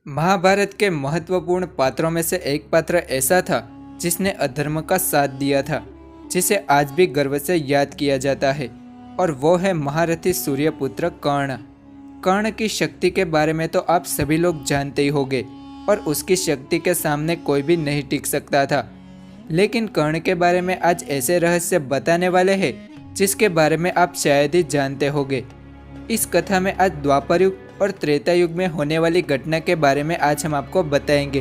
महाभारत के महत्वपूर्ण पात्रों में से एक पात्र ऐसा था जिसने अधर्म का साथ दिया था, जिसे आज भी गर्व से याद किया जाता है, और वो है महारथी सूर्यपुत्र कर्ण। कर्ण की शक्ति के बारे में तो आप सभी लोग जानते ही होंगे, और उसकी शक्ति के सामने कोई भी नहीं टिक सकता था। लेकिन कर्ण के बारे में आज ऐसे रहस्य बताने वाले हैं जिसके बारे में आप शायद ही जानते होंगे। इस कथा में आज द्वापर युग और त्रेता युग में होने वाली घटना के बारे में आज हम आपको बताएंगे।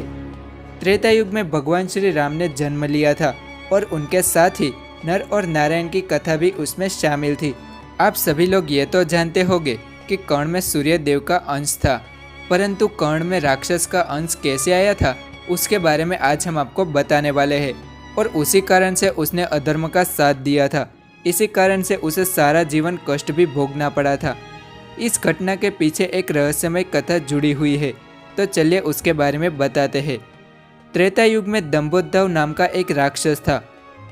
त्रेता युग में भगवान श्री राम ने जन्म लिया था और उनके साथ ही नर और नारायण की कथा भी उसमें शामिल थी। आप सभी लोग ये तो जानते होंगे कि कर्ण में सूर्य देव का अंश था, परंतु कर्ण में राक्षस का अंश कैसे आया था उसके बारे में आज हम आपको बताने वाले हैं। और उसी कारण से उसने अधर्म का साथ दिया था, इसी कारण से उसे सारा जीवन कष्ट भी भोगना पड़ा था। इस घटना के पीछे एक रहस्यमय कथा जुड़ी हुई है, तो चलिए उसके बारे में बताते हैं। त्रेता युग में दंभोदर नाम का एक राक्षस था।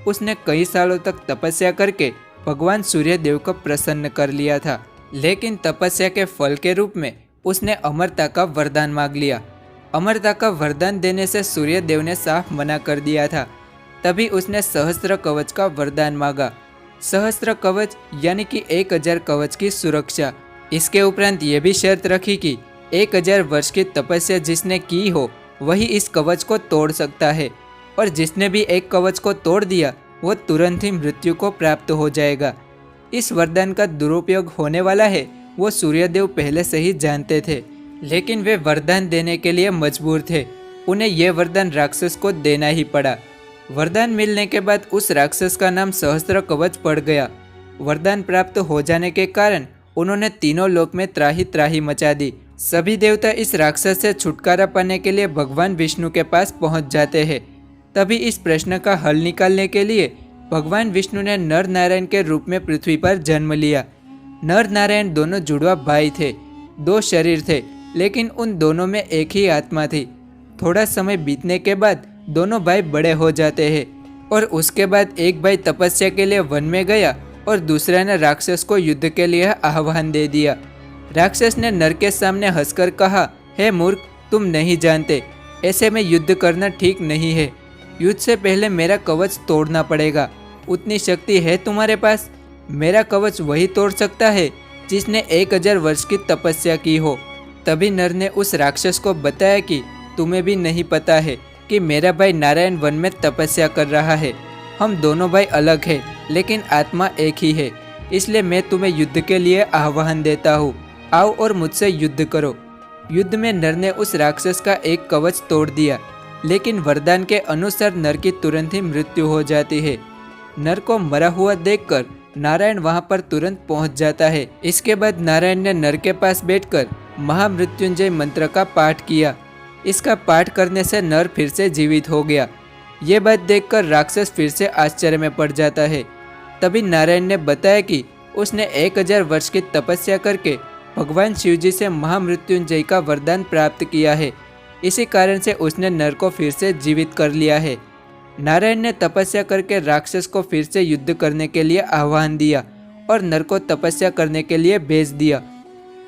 उसने कई सालों तक तपस्या करके भगवान सूर्य देव को प्रसन्न कर लिया था, लेकिन तपस्या के फल के रूप में उसने अमरता का वरदान मांग लिया। अमरता का वरदान देने से सूर्य देव ने साफ मना कर दिया था। तभी उसने सहस्त्र कवच का वरदान मांगा। सहस्त्र कवच यानी कि 1000 कवच की सुरक्षा। इसके उपरांत ये भी शर्त रखी कि 1000 वर्ष की तपस्या जिसने की हो वही इस कवच को तोड़ सकता है, और जिसने भी एक कवच को तोड़ दिया वो तुरंत ही मृत्यु को प्राप्त हो जाएगा। इस वरदान का दुरुपयोग होने वाला है वो सूर्यदेव पहले से ही जानते थे, लेकिन वे वरदान देने के लिए मजबूर थे। उन्हें यह वरदान राक्षस को देना ही पड़ा। वरदान मिलने के बाद उस राक्षस का नाम सहस्त्र कवच पड़ गया। वरदान प्राप्त हो जाने के कारण उन्होंने तीनों लोक में त्राही त्राही मचा दी। सभी देवता इस राक्षस से छुटकारा पाने के लिए भगवान विष्णु के पास पहुंच जाते हैं। तभी इस प्रश्न का हल निकालने के लिए भगवान विष्णु ने नर नारायण के रूप में पृथ्वी पर जन्म लिया। नर नारायण दोनों जुड़वा भाई थे, 2 शरीर थे, लेकिन उन दोनों में एक ही आत्मा थी। थोड़ा समय बीतने के बाद दोनों भाई बड़े हो जाते हैं, और उसके बाद एक भाई तपस्या के लिए वन में गया और दूसरे ने राक्षस को युद्ध के लिए आह्वान दे दिया। राक्षस ने नर के सामने हंसकर कहा, हे मूर्ख, तुम नहीं जानते, ऐसे में युद्ध करना ठीक नहीं है। युद्ध से पहले मेरा कवच तोड़ना पड़ेगा। उतनी शक्ति है तुम्हारे पास? मेरा कवच वही तोड़ सकता है जिसने 1000 वर्ष की तपस्या की हो। तभी नर ने उस राक्षस को बताया कि तुम्हें भी नहीं पता है कि मेरा भाई नारायण वन में तपस्या कर रहा है। हम दोनों भाई अलग हैं, लेकिन आत्मा एक ही है, इसलिए मैं तुम्हें युद्ध के लिए आह्वान देता हूँ। आओ और मुझसे युद्ध करो। युद्ध में नर ने उस राक्षस का एक कवच तोड़ दिया, लेकिन वरदान के अनुसार नर की तुरंत ही मृत्यु हो जाती है। नर को मरा हुआ देखकर नारायण वहां पर तुरंत पहुंच जाता है। इसके बाद नारायण ने नर के पास बैठकर महामृत्युंजय मंत्र का पाठ किया। इसका पाठ करने से नर फिर से जीवित हो गया। ये बात देखकर राक्षस फिर से आश्चर्य में पड़ जाता है। तभी नारायण ने बताया कि उसने 1000 वर्ष की तपस्या करके भगवान शिवजी से महामृत्युंजय का वरदान प्राप्त किया है। इसी कारण से उसने नर को फिर से जीवित कर लिया है। नारायण ने तपस्या करके राक्षस को फिर से युद्ध करने के लिए आह्वान दिया और नर को तपस्या करने के लिए भेज दिया।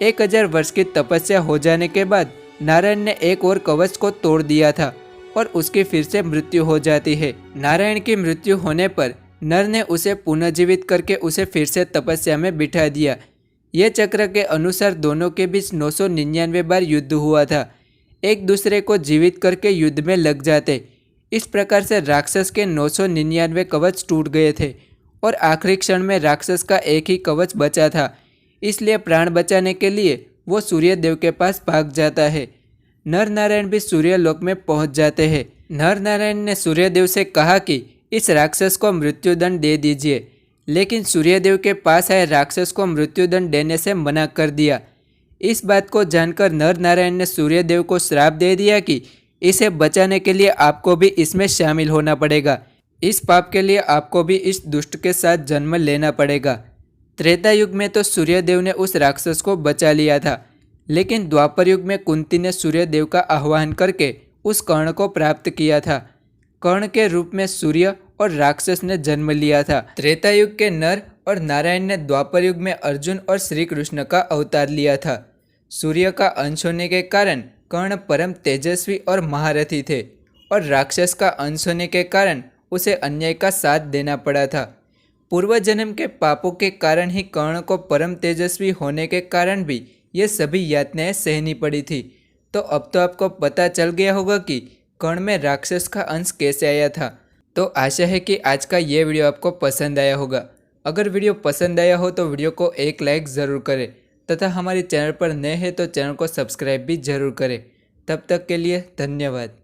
1000 वर्ष की तपस्या हो जाने के बाद नारायण ने एक और कवच को तोड़ दिया था और उसकी फिर से मृत्यु हो जाती है। नारायण की मृत्यु होने पर नर ने उसे पुनर्जीवित करके उसे फिर से तपस्या में बिठा दिया। ये चक्र के अनुसार दोनों के बीच 999 बार युद्ध हुआ था। एक दूसरे को जीवित करके युद्ध में लग जाते। इस प्रकार से राक्षस के 999 कवच टूट गए थे और आखिरी क्षण में राक्षस का एक ही कवच बचा था। इसलिए प्राण बचाने के लिए वो सूर्य देव के पास भाग जाता है। नर नारायण भी सूर्य लोक में पहुंच जाते हैं। नर नारायण ने सूर्य देव से कहा कि इस राक्षस को मृत्युदंड दे दीजिए, लेकिन सूर्य देव के पास आए राक्षस को मृत्युदंड देने से मना कर दिया। इस बात को जानकर नर नारायण ने सूर्य देव को श्राप दे दिया कि इसे बचाने के लिए आपको भी इसमें शामिल होना पड़ेगा। इस पाप के लिए आपको भी इस दुष्ट के साथ जन्म लेना पड़ेगा। त्रेता युग में तो सूर्य देव ने उस राक्षस को बचा लिया था, लेकिन द्वापर युग में कुंती ने सूर्य देव का आह्वान करके उस कर्ण को प्राप्त किया था। कर्ण के रूप में सूर्य और राक्षस ने जन्म लिया था। त्रेता युग के नर और नारायण ने द्वापर युग में अर्जुन और श्री कृष्ण का अवतार लिया था। सूर्य का अंश होने के कारण कर्ण परम तेजस्वी और महारथी थे और राक्षस का अंश होने के कारण उसे अन्याय का साथ देना पड़ा था। पूर्व जन्म के पापों के कारण ही कर्ण को परम तेजस्वी होने के कारण भी ये सभी यातनाएं सहनी पड़ी थी। तो अब तो आपको पता चल गया होगा कि कर्ण में राक्षस का अंश कैसे आया था। तो आशा है कि आज का ये वीडियो आपको पसंद आया होगा। अगर वीडियो पसंद आया हो तो वीडियो को एक लाइक ज़रूर करें तथा हमारे चैनल पर नए हैं तो चैनल को सब्सक्राइब भी ज़रूर करें। तब तक के लिए धन्यवाद।